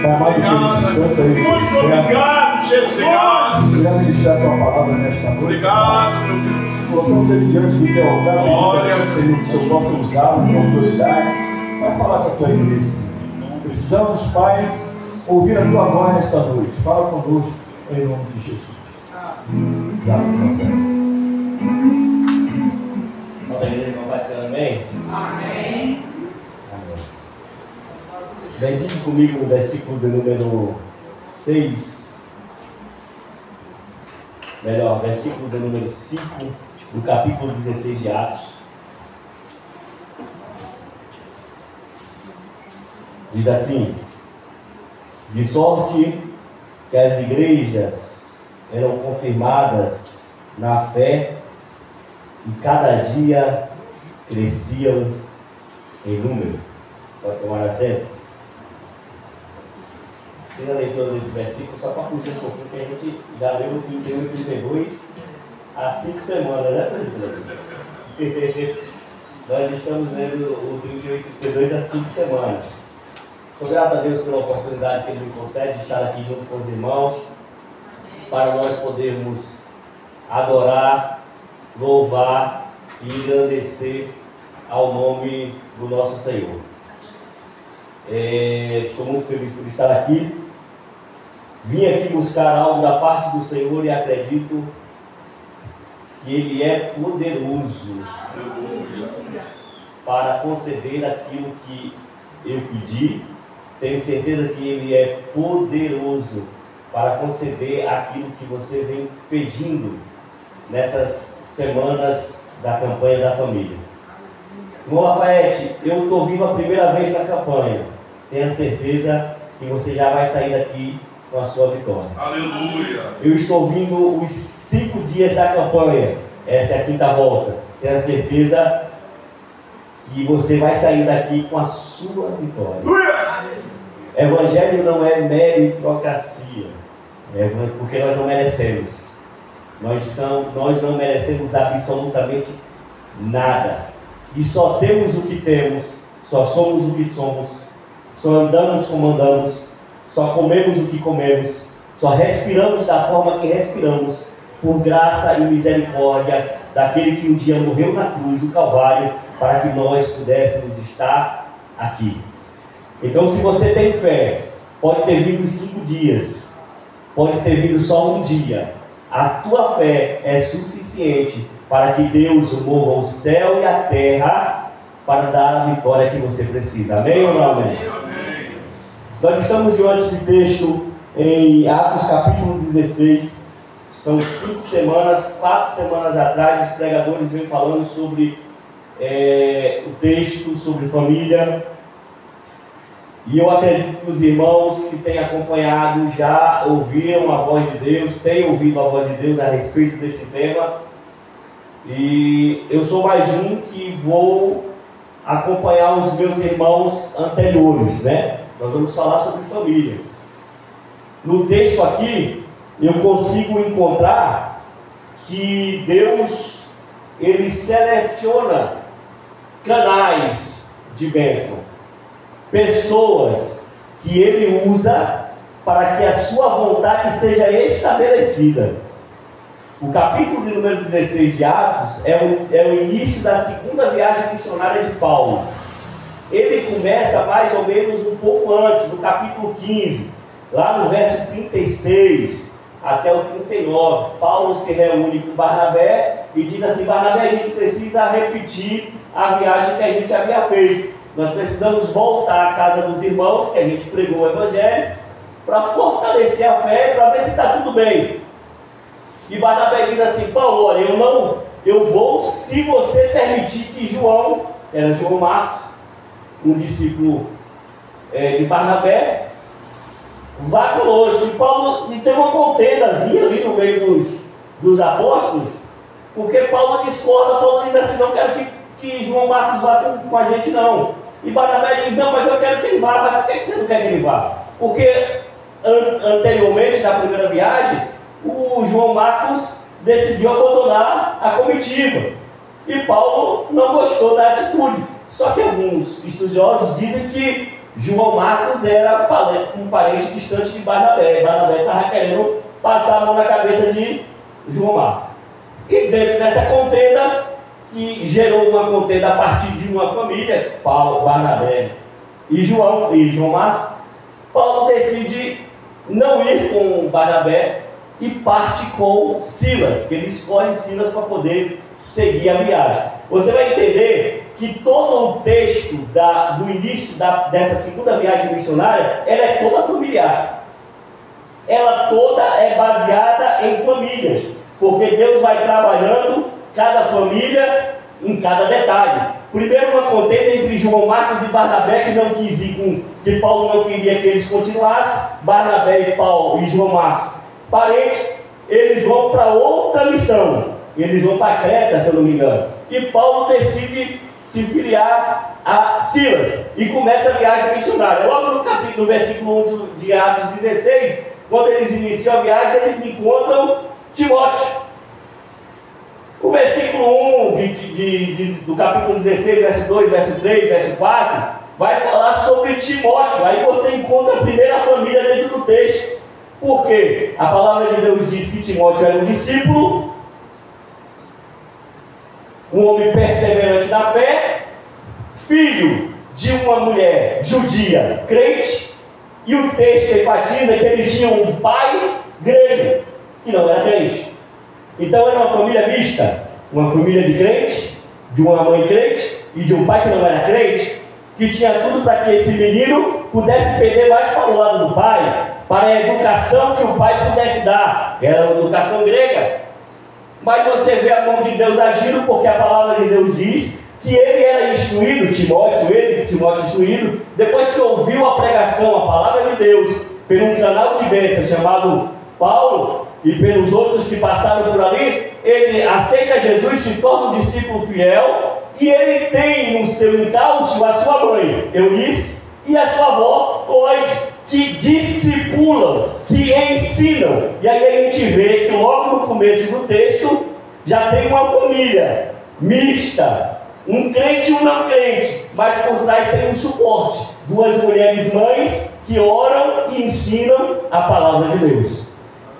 Muito obrigado, Jesus. Queria ministrar a tua palavra nesta noite. Obrigado, meu Deus. Colocamos ele diante do teu altar. Glória ao Senhor, que o Senhor possa usá-lo com autoridade. Vai falar com a tua igreja, Senhor. Precisamos, Pai, ouvir a tua voz nesta noite. Fala conosco em nome de Jesus. Obrigado, meu Pai. Só da igreja compartilhando, amém? Amém. Medite comigo o versículo de número 6. Melhor, versículo de número 5 do capítulo 16 de Atos. Diz assim: de sorte que as igrejas eram confirmadas na fé e cada dia cresciam em número. Pode tomar assento? Fiz a leitura desse versículo só para fugir um pouquinho, que a gente já leu o 31 e 32 há 5 semanas, né, Pedro? Nós estamos lendo o 31 e 32 há 5 semanas. Sou grato a Deus pela oportunidade que Ele me concede de estar aqui junto com os irmãos, para nós podermos adorar, louvar e engrandecer ao nome do nosso Senhor. Estou muito feliz por estar aqui. Vim aqui buscar algo da parte do Senhor e acredito que Ele é poderoso para conceder aquilo que eu pedi. Tenho certeza que Ele é poderoso para conceder aquilo que você vem pedindo nessas semanas da campanha da família. Irmão Lafayette, eu estou vivo a primeira vez na campanha. Tenha certeza que você já vai sair daqui com a sua vitória. Aleluia. Eu estou vindo os 5 dias da campanha. Essa é a 5ª volta. Tenha certeza que você vai sair daqui com a sua vitória. Evangelho não é meritocracia, porque nós não merecemos. Nós não merecemos absolutamente nada. E só temos o que temos, só somos o que somos, só andamos como andamos, só comemos o que comemos, só respiramos da forma que respiramos, por graça e misericórdia daquele que um dia morreu na cruz do Calvário, para que nós pudéssemos estar aqui. Então, se você tem fé, pode ter vindo 5 dias, pode ter vindo só um dia, a tua fé é suficiente para que Deus mova o céu e a terra para dar a vitória que você precisa. Amém ou não amém? Amém. Nós estamos diante de texto em Atos capítulo 16. São 5 semanas, 4 semanas atrás, os pregadores vêm falando sobre o texto, sobre família. E eu acredito que os irmãos que têm acompanhado já ouviram a voz de Deus, têm ouvido a voz de Deus a respeito desse tema. E eu sou mais um que vou acompanhar os meus irmãos anteriores, né? Nós vamos falar sobre família. No texto aqui, eu consigo encontrar que Deus, Ele seleciona canais de bênção, pessoas que Ele usa para que a sua vontade seja estabelecida. O capítulo de número 16 de Atos é o início da 2ª viagem missionária de Paulo. Ele começa mais ou menos um pouco antes, no capítulo 15, lá no verso 36 até o 39. Paulo se reúne com Barnabé e diz assim: Barnabé, a gente precisa repetir a viagem que a gente havia feito. Nós precisamos voltar à casa dos irmãos, que a gente pregou o Evangelho, para fortalecer a fé, para ver se está tudo bem. E Barnabé diz assim: Paulo, olha, eu vou se você permitir que João, era João Marcos, um discípulo de Barnabé, vá conosco. E Paulo, e tem uma contendazinha ali no meio dos apóstolos, porque Paulo discorda. Paulo diz assim: não quero que João Marcos vá com a gente não. E Barnabé diz: não, mas eu quero que ele vá. Mas por que você não quer que ele vá? Porque anteriormente, na primeira viagem, o João Marcos decidiu abandonar a comitiva. E Paulo não gostou da atitude. Só que alguns estudiosos dizem que João Marcos era um parente distante de Barnabé. Barnabé estava querendo passar a mão na cabeça de João Marcos. E dentro dessa contenda, que gerou uma contenda a partir de uma família, Paulo, Barnabé e João Marcos, Paulo decide não ir com Barnabé e parte com Silas, que ele escolhe Silas para poder seguir a viagem. Você vai entender que todo o texto do início dessa segunda viagem missionária, ela é toda familiar. Ela toda é baseada em famílias, porque Deus vai trabalhando cada família em cada detalhe. Primeiro uma contenda entre João Marcos e Barnabé, que não quis ir que Paulo não queria que eles continuassem. Barnabé e Paulo e João Marcos, parentes, eles vão para outra missão. Eles vão para Creta, se eu não me engano. E Paulo decide se filiar a Silas e começa a viagem missionária. Logo no versículo 1 de Atos 16, quando eles iniciam a viagem, eles encontram Timóteo. O versículo 1 do capítulo 16, verso 2, verso 3, verso 4, vai falar sobre Timóteo. Aí você encontra a primeira família dentro do texto. Por quê? A palavra de Deus diz que Timóteo era um discípulo, um homem perseverante na fé, filho de uma mulher judia crente, e o texto enfatiza que ele tinha um pai grego, que não era crente. Então era uma família mista, uma família de crente, de uma mãe crente e de um pai que não era crente, que tinha tudo para que esse menino pudesse perder mais para o lado do pai, para a educação que o pai pudesse dar. Era uma educação grega. Mas você vê a mão de Deus agindo, porque a palavra de Deus diz que ele era instruído, Timóteo instruído, depois que ouviu a pregação, a palavra de Deus, por um canal de bênção chamado Paulo, e pelos outros que passaram por ali, ele aceita Jesus, se torna um discípulo fiel, e ele tem no seu encalço a sua mãe, Eunice, e a sua avó, Loide, que discipulam, que ensinam. E aí a gente vê que logo no começo do texto já tem uma família mista, um crente e um não crente, mas por trás tem um suporte, duas mulheres mães que oram e ensinam a palavra de Deus.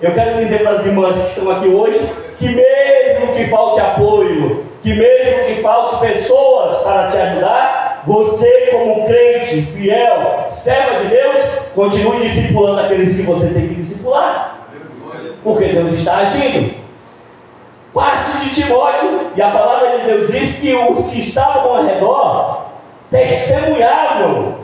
Eu quero dizer para as irmãs que estão aqui hoje, que mesmo que falte apoio, que mesmo que falte pessoas para te ajudar, você como crente, fiel, serva de Deus, continue discipulando aqueles que você tem que discipular, porque Deus está agindo. Parte de Timóteo, e a palavra de Deus diz que os que estavam ao redor testemunhavam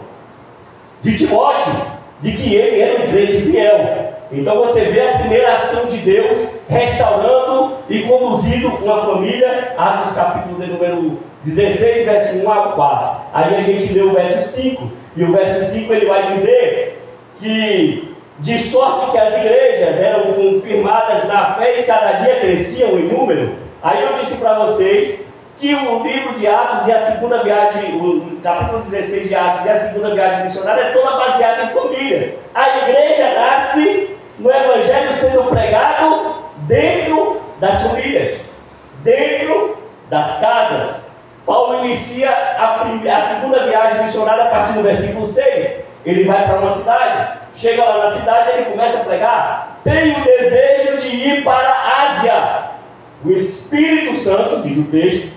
de Timóteo, de que ele era um crente fiel. Então você vê a primeira ação de Deus restaurando e conduzindo uma família. Atos capítulo de número 16, verso 1 ao 4. Aí a gente lê o verso 5, e o verso 5 ele vai dizer que de sorte que as igrejas eram confirmadas na fé e cada dia cresciam em número. Aí eu disse para vocês que o livro de Atos e a segunda viagem, o capítulo 16 de Atos e a segunda viagem missionária é toda baseada em família. A igreja nasce no evangelho sendo pregado dentro das famílias, dentro das casas. Paulo inicia a segunda viagem missionária a partir do versículo 6. Ele vai para uma cidade, chega lá na cidade e ele começa a pregar: tenho o desejo de ir para a Ásia. O Espírito Santo, diz o texto,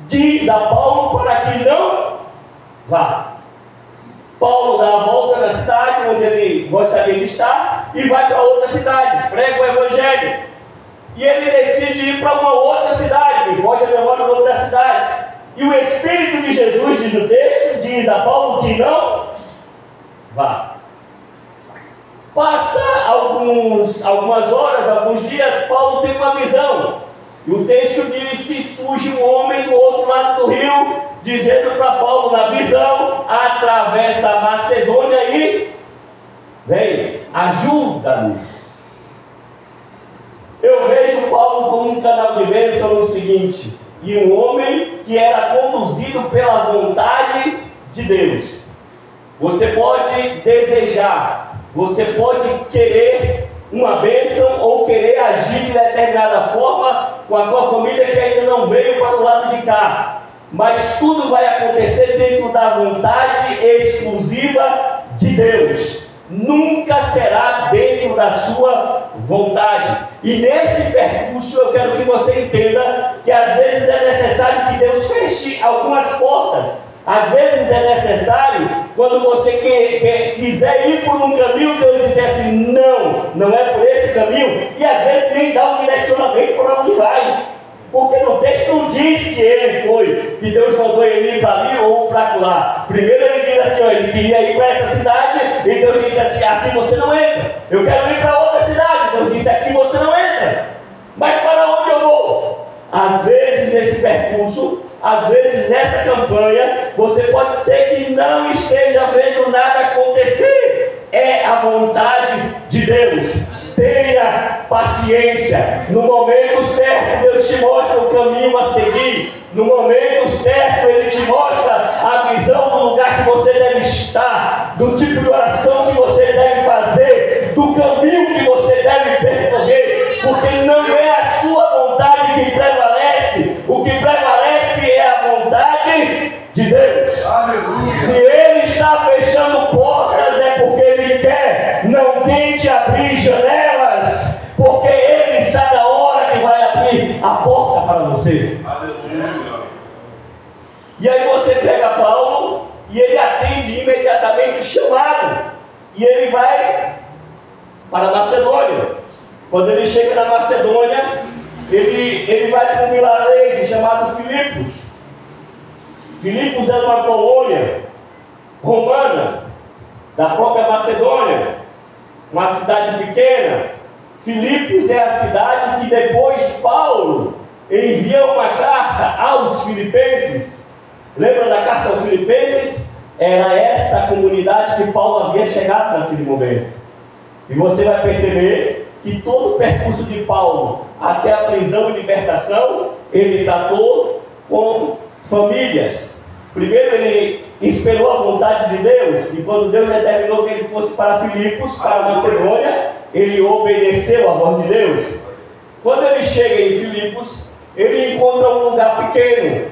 diz a Paulo para que não vá. Paulo dá a volta na cidade onde ele gostaria de estar e vai para outra cidade, prega o evangelho. E ele decide ir para uma outra cidade, me foge a memória do nome da cidade. E o Espírito de Jesus, diz o texto, diz a Paulo que não vá. Passa algumas horas, alguns dias, Paulo tem uma visão. E o texto diz que surge um homem do outro lado do rio, dizendo para Paulo na visão: atravessa a Macedônia e vem, ajuda-nos. Eu vejo Paulo como um canal de bênção no seguinte: e um homem que era conduzido pela vontade de Deus. Você pode desejar, você pode querer uma bênção ou querer agir de determinada forma com a tua família que ainda não veio para o lado de cá. mas tudo vai acontecer dentro da vontade exclusiva de Deus. Nunca será dentro da sua vontade. E nesse percurso eu quero que você entenda que às vezes é necessário que Deus feche algumas portas. Às vezes é necessário, quando você quiser ir por um caminho, Deus dizer assim, não é por esse caminho, e às vezes nem dá um direcionamento para onde vai. Porque no texto não diz que ele foi, que Deus mandou ele ir para ali ou para lá. Primeiro ele diz assim, ele queria ir para essa cidade, e Deus disse assim, aqui você não entra. Eu quero ir para outra cidade, Deus disse, aqui você não entra. Mas para onde eu vou? Às vezes nesse percurso, às vezes nessa campanha, você pode ser que não esteja vendo nada acontecer. É a vontade de Deus. Tenha paciência. No momento certo, Deus te mostra o caminho a seguir. No momento certo, Ele te mostra a visão do lugar que você deve estar, do tipo de oração que você deve fazer, do caminho que você deve percorrer, porque não é a sua vontade que prevalece. O que prevalece é a vontade de Deus. Aleluia. Se Ele está fechando portas, é porque Ele quer. Não tente abrir janelas, porque Ele sabe a hora que vai abrir a porta para você. Aleluia. E aí você pega Paulo e ele atende imediatamente o chamado. E ele vai para a Macedônia. Quando ele chega na Macedônia, ele vai para um vilarejo chamado Filipos. Filipos era uma colônia romana da própria Macedônia, uma cidade pequena. Filipos é a cidade que depois Paulo envia uma carta aos filipenses. Lembra da carta aos filipenses? Era essa a comunidade que Paulo havia chegado naquele momento. E você vai perceber que todo o percurso de Paulo até a prisão e libertação, ele tratou com famílias. Primeiro ele esperou a vontade de Deus, e quando Deus determinou que ele fosse para Filipos, para a Macedônia, ele obedeceu à voz de Deus. Quando ele chega em Filipos, ele encontra um lugar pequeno,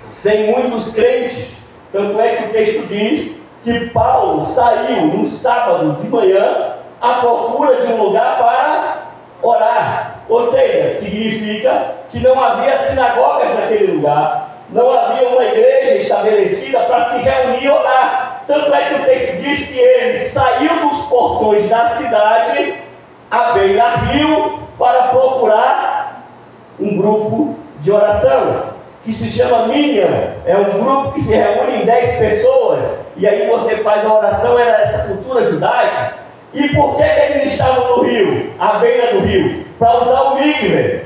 sem muitos crentes. Tanto é que o texto diz que Paulo saiu no sábado de manhã à procura de um lugar para orar. Ou seja, significa que não havia sinagogas naquele lugar, não havia uma igreja estabelecida para se reunir e orar. Tanto é que o texto diz que ele saiu dos portões da cidade à beira-rio para procurar um grupo de oração, que se chama Minha. É um grupo que se reúne em 10 pessoas, e aí você faz a oração. Era essa cultura judaica. E por que eles estavam no rio, à beira do rio? Para usar o mikve,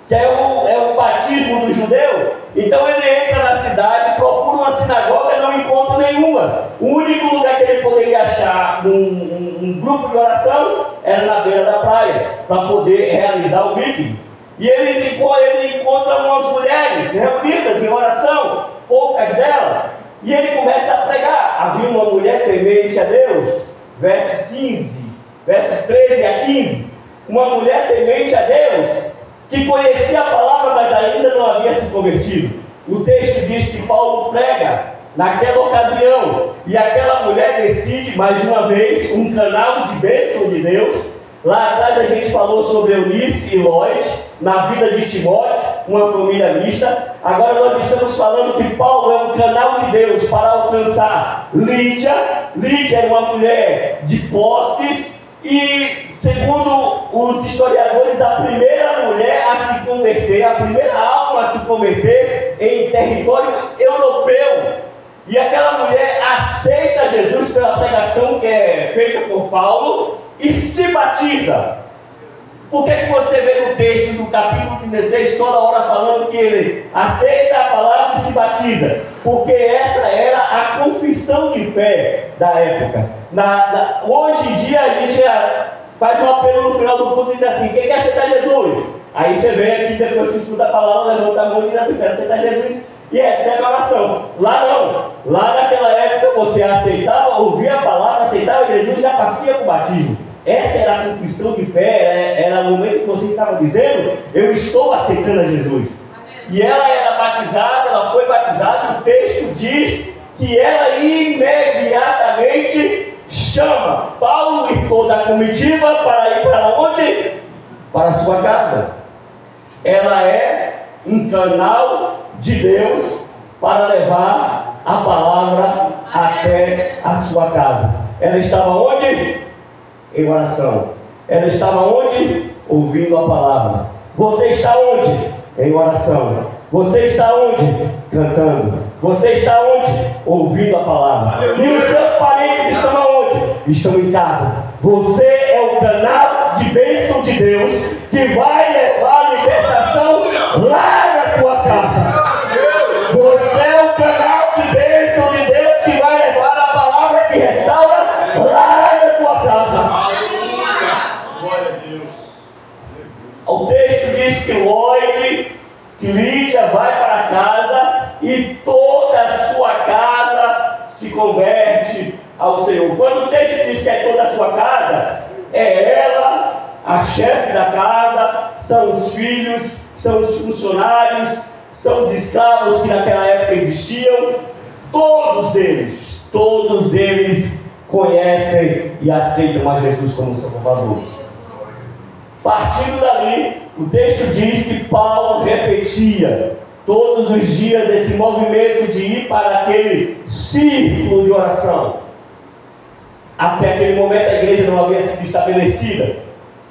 que é o batismo do judeu. Então ele entra na cidade, procura uma sinagoga, não encontra nenhuma. O único lugar que ele poderia achar um grupo de oração era na beira da praia, para poder realizar o mikve. E ele encontra umas mulheres reunidas em oração, poucas delas, e ele começa a pregar. Havia uma mulher temente a Deus, verso 13 a 15, uma mulher temente a Deus, que conhecia a palavra, mas ainda não havia se convertido. O texto diz que Paulo prega naquela ocasião, e aquela mulher decide, mais uma vez, um canal de bênção de Deus. Lá atrás a gente falou sobre Eunice e Lois, na vida de Timóteo, uma família mista. Agora nós estamos falando que Paulo é um canal de Deus para alcançar Lídia. Lídia era uma mulher de posses e, segundo os historiadores, a primeira mulher a se converter, a primeira alma a se converter em território europeu. E aquela mulher aceita Jesus pela pregação que é feita por Paulo e se batiza. Por que você vê no texto do capítulo 16 toda hora falando que ele aceita a palavra e se batiza? Porque essa era a confissão de fé da época. Hoje em dia a gente faz um apelo no final do culto e diz assim: quem quer aceitar Jesus? Aí você vem aqui, depois que escuta a palavra, levanta a mão e diz assim: quero aceitar Jesus, e recebe a oração. Lá não. Lá naquela época você aceitava, ouvia a palavra, aceitava Jesus, já partia com o batismo. Essa era a confissão de fé, era o momento que você estava dizendo: eu estou aceitando a Jesus. e ela era batizada, ela foi batizada, o texto diz que ela imediatamente chama Paulo e toda a comitiva para ir para onde? Para a sua casa. Ela é um canal de Deus para levar a palavra até a sua casa. Ela estava onde? Em oração. Ela estava onde? Ouvindo a palavra. Você está onde? Em oração. Você está onde? Cantando. Você está onde? Ouvindo a palavra. E os seus parentes estão aonde? Estão em casa. Você é o canal de bênção de Deus que vai levar a libertação lá na tua casa. Você é o canal de bênção de Deus que vai levar a palavra que restaura lá na tua casa. Glória a Deus. O texto diz que que Lídia vai para casa e toda a sua casa se converte ao Senhor. Quando o texto diz que é toda a sua casa, é ela, a chefe da casa, são os filhos, são os funcionários, são os escravos que naquela época existiam. Todos eles conhecem e aceitam a Jesus como seu Salvador. Partindo dali, o texto diz que Paulo repetia todos os dias esse movimento de ir para aquele círculo de oração. Até aquele momento a igreja não havia sido estabelecida.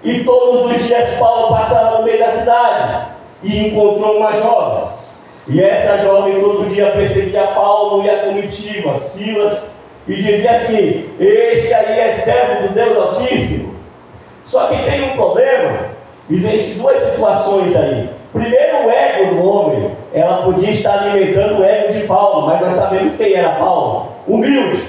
E todos os dias Paulo passava no meio da cidade e encontrou uma jovem. E essa jovem todo dia perseguia Paulo e a comitiva, Silas, e dizia assim: este aí é servo do Deus Altíssimo. Só que tem um problema. Existem duas situações aí. Primeiro, o ego do homem. Ela podia estar alimentando o ego de Paulo, mas nós sabemos quem era Paulo. Humilde.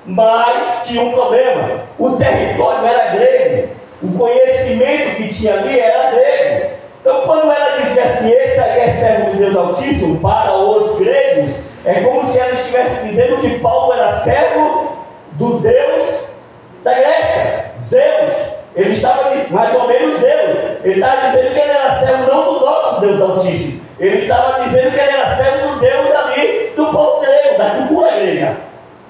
Mas tinha um problema. O território era grego. O conhecimento que tinha ali era grego. Então, quando ela dizia assim: esse aí é servo do Deus Altíssimo, para os gregos, é como se ela estivesse dizendo que Paulo era servo do Deus da Grécia, Zeus. Ele estava mais ou menos Zeus. Ele estava dizendo que ele era servo não do nosso Deus Altíssimo. Ele estava dizendo que ele era servo do Deus ali, do povo grego, da cultura grega,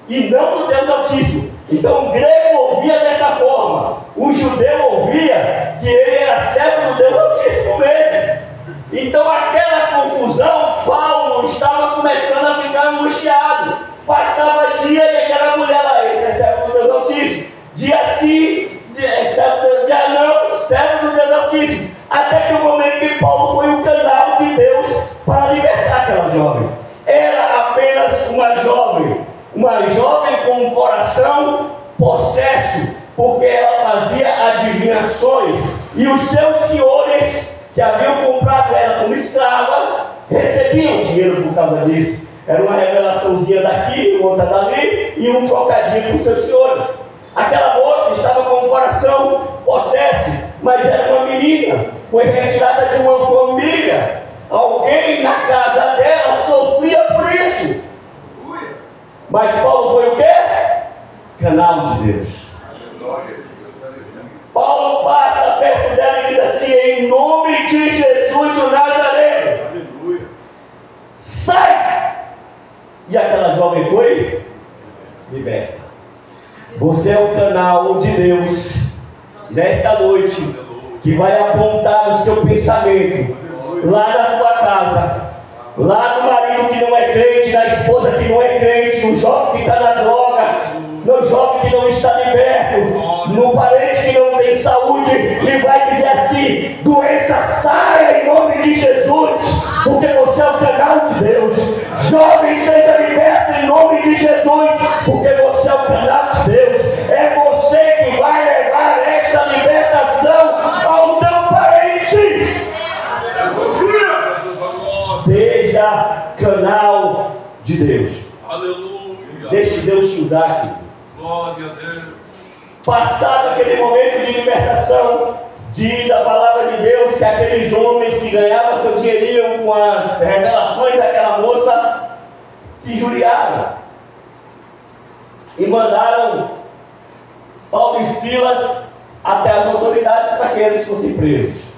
e não do Deus Altíssimo. Então o grego ouvia dessa forma, o judeu ouvia que ele era servo do Deus Altíssimo mesmo. Então aquela confusão, Paulo estava começando a ficar angustiado. Passava dia e aquela mulher lá: esse é servo do Deus Altíssimo. Dia sim, dia não, servo do Deus Altíssimo. Até que o momento que Paulo foi o canal de Deus para libertar aquela jovem. Era apenas uma jovem com um coração possesso, porque ela fazia adivinhações, e os seus senhores que haviam comprado ela como escrava recebiam dinheiro por causa disso. Era uma revelaçãozinha daqui, outra dali, e um trocadinho para os seus senhores. Aquela moça estava com o coração possesso, mas era uma menina, foi retirada de uma família. Alguém na casa dela sofria por isso. Mas Paulo foi o quê? Canal de Deus. Paulo passa perto dela e diz assim: em nome de Jesus o Nazareno, sai! E aquela jovem foi liberta. Você é o canal de Deus nesta noite que vai apontar o seu pensamento lá na tua casa, lá no marido que não é crente, na esposa que não é crente, no jovem que está na droga, no jovem que não está liberto, no parente que não tem saúde, e vai dizer assim: doença saia em nome de Jesus, porque você é o canal de Deus. Jovem, seja liberto em nome de Jesus, porque você é o canal de Deus. É você que vai levar esta libertação ao teu parente. Seja canal de Deus. Aleluia. Deixe Deus te usar aqui. Glória a Deus. Passado aquele momento de libertação, diz a palavra de Deus que aqueles homens que ganhavam seu dinheirinho com as revelações daquela moça se injuriaram e mandaram Paulo e Silas até as autoridades para que eles fossem presos.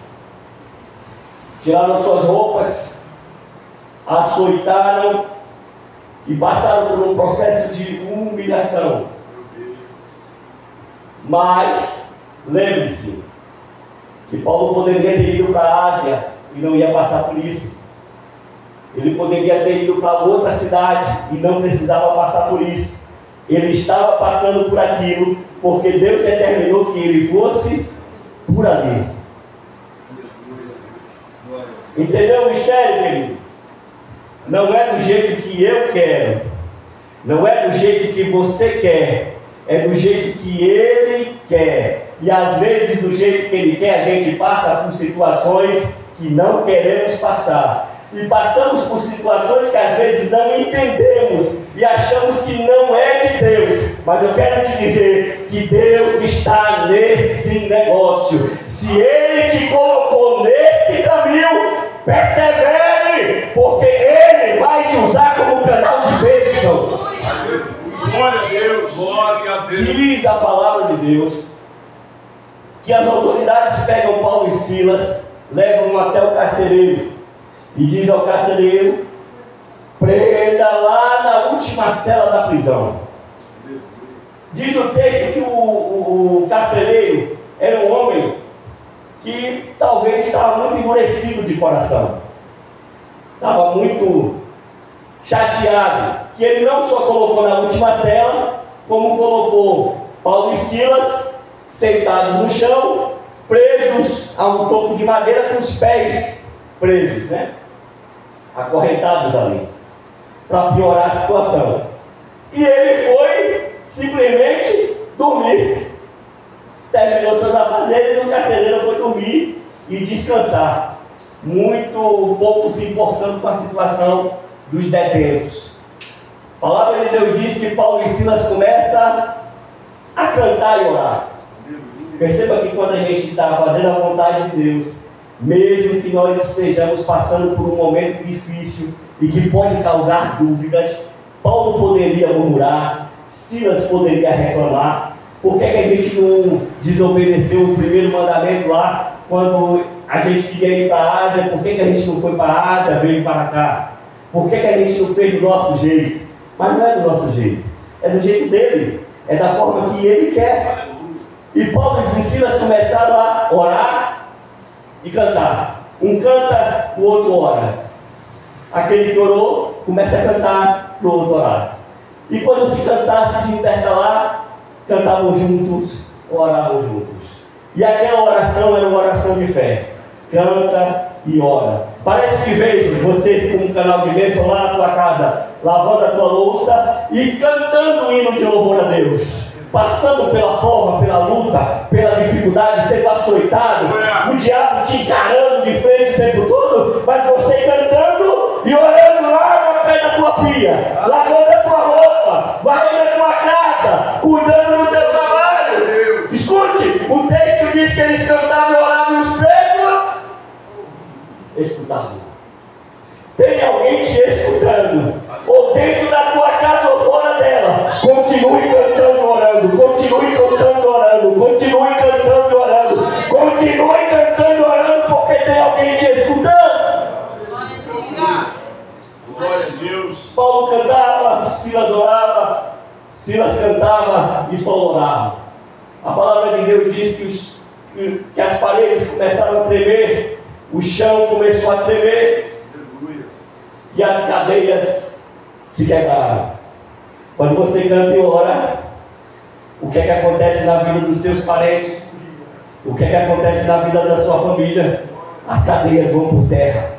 Tiraram suas roupas, açoitaram e passaram por um processo de humilhação. Mas, lembre-se, que Paulo poderia ter ido para a Ásia e não ia passar por isso. Ele poderia ter ido para outra cidade e não precisava passar por isso. Ele estava passando por aquilo porque Deus determinou que ele fosse por ali. Entendeu o mistério, querido? Não é do jeito que eu quero, não é do jeito que você quer, é do jeito que Ele quer. E às vezes do jeito que Ele quer a gente passa por situações que não queremos passar. E passamos por situações que às vezes não entendemos e achamos que não é de Deus. Mas eu quero te dizer que Deus está nesse negócio. Se Ele te colocou nesse caminho, persevere, porque Ele vai te usar como canal de bênção. Glória a Deus, glória a Deus. Diz a palavra de Deus que as autoridades pegam Paulo e Silas, levam até o carcereiro e diz ao carcereiro: prenda lá na última cela da prisão. Diz o texto que o carcereiro era um homem que talvez estava muito endurecido de coração, estava muito chateado, que ele não só colocou na última cela, como colocou Paulo e Silas sentados no chão, presos a um toco de madeira com os pés presos, né? Acorrentados ali, para piorar a situação. E ele foi simplesmente dormir. Terminou seus afazeres, o carcereiro foi dormir e descansar, muito pouco se importando com a situação dos detentos. A palavra de Deus diz que Paulo e Silas começam a cantar e orar. Perceba que quando a gente está fazendo a vontade de Deus, mesmo que nós estejamos passando por um momento difícil e que pode causar dúvidas, Paulo poderia murmurar, Silas poderia reclamar. Por que a gente não desobedeceu o primeiro mandamento lá, quando a gente queria ir para a Ásia? Por que a gente não foi para a Ásia, veio para cá? Por que a gente não fez do nosso jeito? Mas não é do nosso jeito, é do jeito dele, é da forma que ele quer. E Paulo e Silas começaram a orar e cantar. Um canta, o outro ora. Aquele que orou começa a cantar, o outro orar. E quando se cansasse de intercalar, cantavam juntos, oravam juntos. E aquela oração era uma oração de fé. Canta e ora. Parece que vejo você como um canal de bênção lá na tua casa, lavando a tua louça e cantando um hino de louvor a Deus. Passando pela prova, pela luta, pela dificuldade, sendo açoitado, o diabo te encarando de frente o tempo todo, mas você cantando e orando lá no pé da tua pia, lavando a tua roupa, varrendo a tua casa, cuidando do teu trabalho. Escute, o texto diz que eles cantavam e oravam e os presos escutavam. Tem alguém te escutando, ou dentro da tua casa ou fora dela. Continue cantando e orando, continue cantando e orando, continue cantando e orando, continue cantando e orando, porque tem alguém te escutando. Glória a Deus. Paulo cantava, Silas orava, Silas cantava e Paulo orava. A palavra de Deus diz que as paredes começaram a tremer, o chão começou a tremer e as cadeias se quebraram. Quando você canta e ora, o que é que acontece na vida dos seus parentes? O que é que acontece na vida da sua família? As cadeias vão por terra.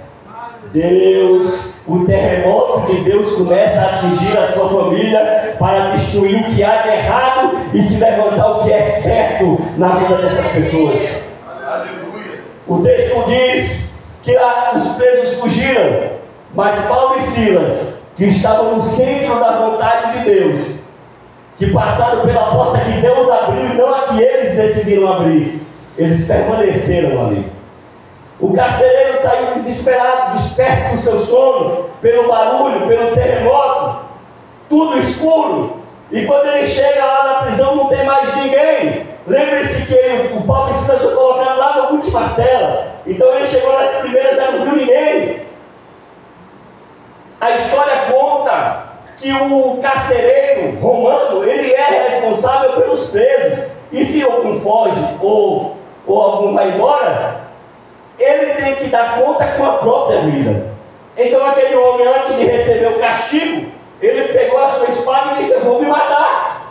Deus, o terremoto de Deus começa a atingir a sua família para destruir o que há de errado e se levantar o que é certo na vida dessas pessoas. Aleluia. O texto diz que os presos fugiram, mas Paulo e Silas, que estavam no centro da vontade de Deus, que passaram pela porta que Deus abriu e não a que eles decidiram abrir, eles permaneceram ali. O carcereiro saiu desesperado, desperto do seu sono, pelo barulho, pelo terremoto, tudo escuro. E quando ele chega lá na prisão, não tem mais ninguém. Lembre-se que o Paulo e Silas foi colocado lá na última cela. Então ele chegou nas primeiras, já não viu ninguém. A história conta que o carcereiro romano, ele é responsável pelos presos. E se algum foge ou algum vai embora, ele tem que dar conta com a própria vida. Então aquele homem, antes de receber o castigo, ele pegou a sua espada e disse: eu vou me matar.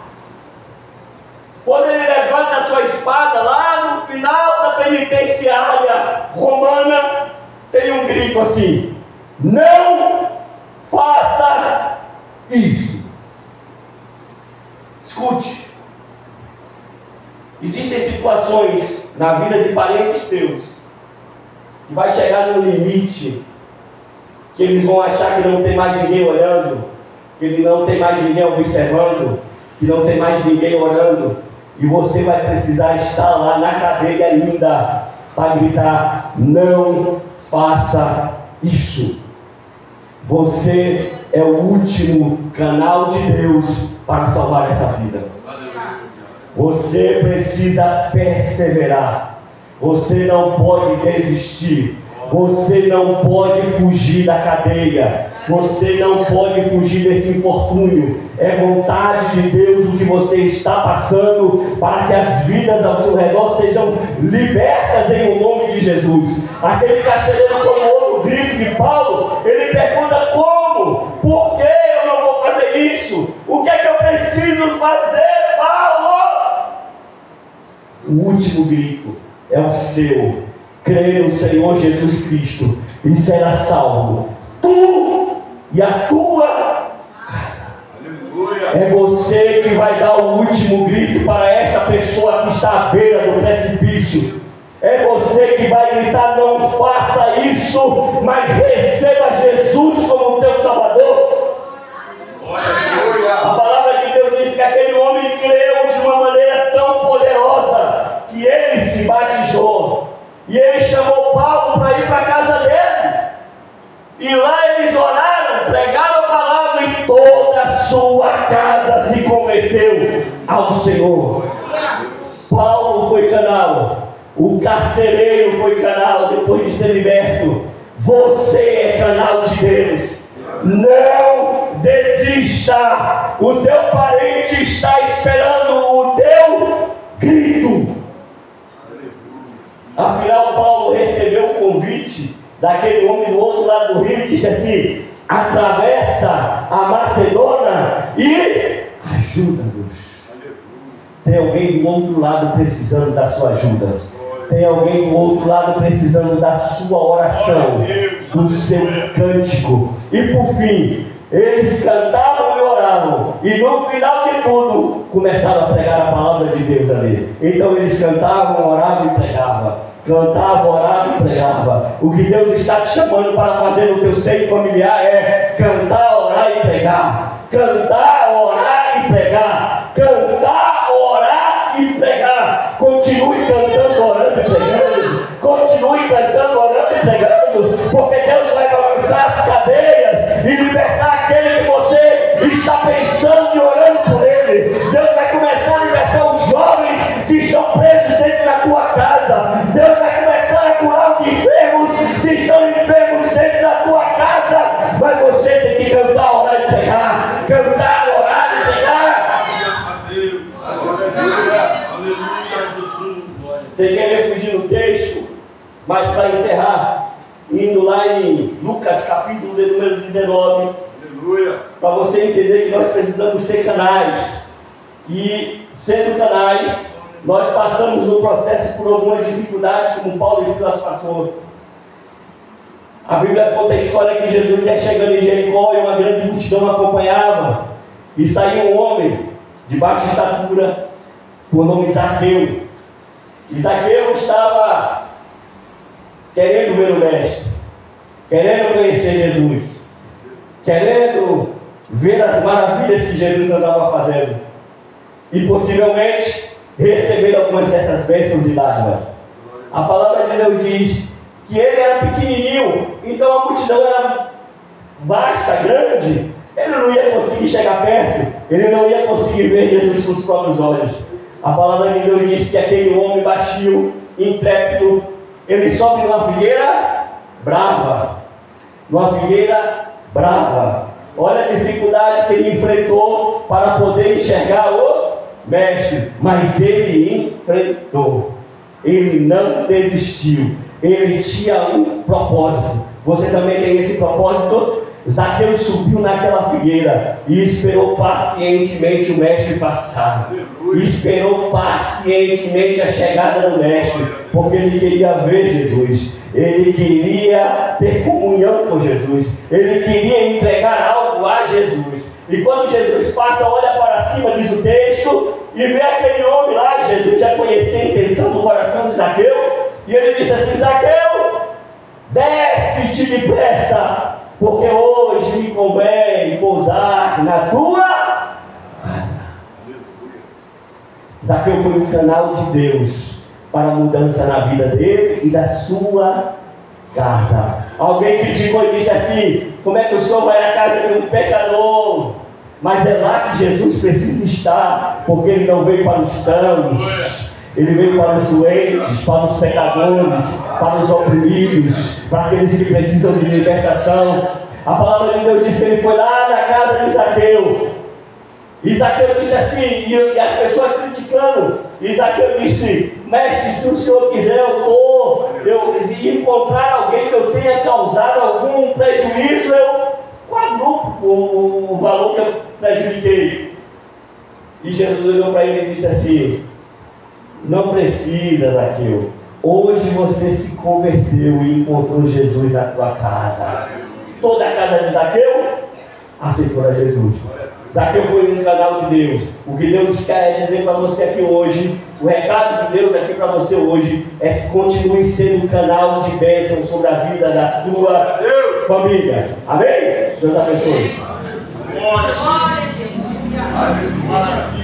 Quando ele levanta a sua espada, lá no final da penitenciária romana, tem um grito assim: não faça isso. Escute. Existem situações na vida de parentes teus que vai chegar no limite que eles vão achar que não tem mais ninguém olhando, que ele não tem mais ninguém observando, que não tem mais ninguém orando, e você vai precisar estar lá na cadeia ainda para gritar: não faça isso. Você é o último canal de Deus para salvar essa vida. Você precisa perseverar. Você não pode desistir. Você não pode fugir da cadeia. Você não pode fugir desse infortúnio. É vontade de Deus o que você está passando, para que as vidas ao seu redor sejam libertas em nome de Jesus. Aquele carcereiro, como outro grito de Paulo, ele pergunta: como? Por que eu não vou fazer isso? O que é que eu preciso fazer, Paulo? O último grito é o seu: crê no Senhor Jesus Cristo e será salvo, tu e a tua casa. Aleluia. É você que vai dar o último grito para esta pessoa que está à beira do precipício. É você que vai gritar: não faça isso, mas receba Jesus como teu Salvador. Aleluia. A palavra de Deus diz que aquele homem creu de uma maneira tão poderosa que ele se batizou. E ele chamou Paulo para ir para a casa dele. E lá eles oraram, pregaram a palavra, e toda a sua casa se converteu ao Senhor. Paulo foi canal, o carcereiro foi canal depois de ser liberto. Você é canal de Deus. Não desista. O teu parente está esperando o teu grito. Afinal, Paulo recebeu o convite daquele homem do outro lado do rio e disse assim: atravessa a Macedônia e ajuda-nos. Tem alguém do outro lado precisando da sua ajuda. Tem alguém do outro lado precisando da sua oração, do seu cântico. E por fim, eles cantavam e oravam, e no final de tudo começaram a pregar a palavra de Deus ali. Então eles cantavam, oravam e pregavam. Cantavam, oravam e pregavam. O que Deus está te chamando para fazer no teu seio familiar é cantar, orar e pregar. Cantar, orar e pregar. Cantar, orar e pregar. Continue cantando, orando e pregando. Continue cantando, orando e pregando, porque Deus vai balançar as cadeias e libertar aquele que você está pensando e orando por ele. Deus vai começar a libertar os jovens que estão presos dentro da tua casa. Deus vai começar a curar os enfermos que estão enfermos dentro da tua casa. Mas você tem que cantar, orar e pregar. Cantar, orar e pregar. Você quer fugir no texto? Mas para encerrar, indo lá em Lucas capítulo de número 19, para você entender que nós precisamos ser canais. E sendo canais, nós passamos no processo por algumas dificuldades, como Paulo e Silas passou. A Bíblia conta a história que Jesus ia chegando em Jericó e uma grande multidão acompanhava. E saiu um homem de baixa estatura, por nome Zaqueu. E Zaqueu estava querendo ver o Mestre, querendo conhecer Jesus, querendo ver as maravilhas que Jesus andava fazendo, e possivelmente receber algumas dessas bênçãos e dádivas. A palavra de Deus diz que ele era pequenininho, então a multidão era vasta, grande, ele não ia conseguir chegar perto, ele não ia conseguir ver Jesus com os próprios olhos. A palavra de Deus diz que aquele homem baixinho, intrépido, ele sobe numa figueira brava, brava. Olha a dificuldade que ele enfrentou para poder enxergar o mestre. Mas ele enfrentou. Ele não desistiu. Ele tinha um propósito. Você também tem esse propósito? Zaqueu subiu naquela figueira e esperou pacientemente o mestre passar. Esperou pacientemente a chegada do mestre, porque ele queria ver Jesus. Ele queria ter comunhão com Jesus. Ele queria entregar algo a Jesus. E quando Jesus passa, olha para cima, diz o texto, e vê aquele homem lá. Jesus já conhecia a intenção do coração de Zaqueu. E ele disse assim: Zaqueu, desce-te depressa, porque hoje me convém pousar na tua casa. Zaqueu foi um canal de Deus para a mudança na vida dele e da sua casa. Alguém criticou e disse assim: como é que o senhor vai na casa de um pecador? Mas é lá que Jesus precisa estar, porque ele não veio para os sãos, ele veio para os doentes, para os pecadores, para os oprimidos, para aqueles que precisam de libertação. A palavra de Deus diz que ele foi lá na casa de Zaqueu. E Zaqueu disse assim, e as pessoas criticando. E Zaqueu disse: mestre, se o senhor quiser, eu encontrar alguém que eu tenha causado algum prejuízo, eu quadruplo o valor que eu prejudiquei. E Jesus olhou para ele e disse assim: não precisa, Zaqueu. Hoje você se converteu e encontrou Jesus na tua casa. Toda a casa de Zaqueu aceitou a Jesus. Zaqueu foi um canal de Deus. O que Deus quer dizer para você aqui hoje, o recado de Deus aqui para você hoje, é que continue sendo um canal de bênção sobre a vida da tua família. Amém? Deus abençoe. Glória a Deus.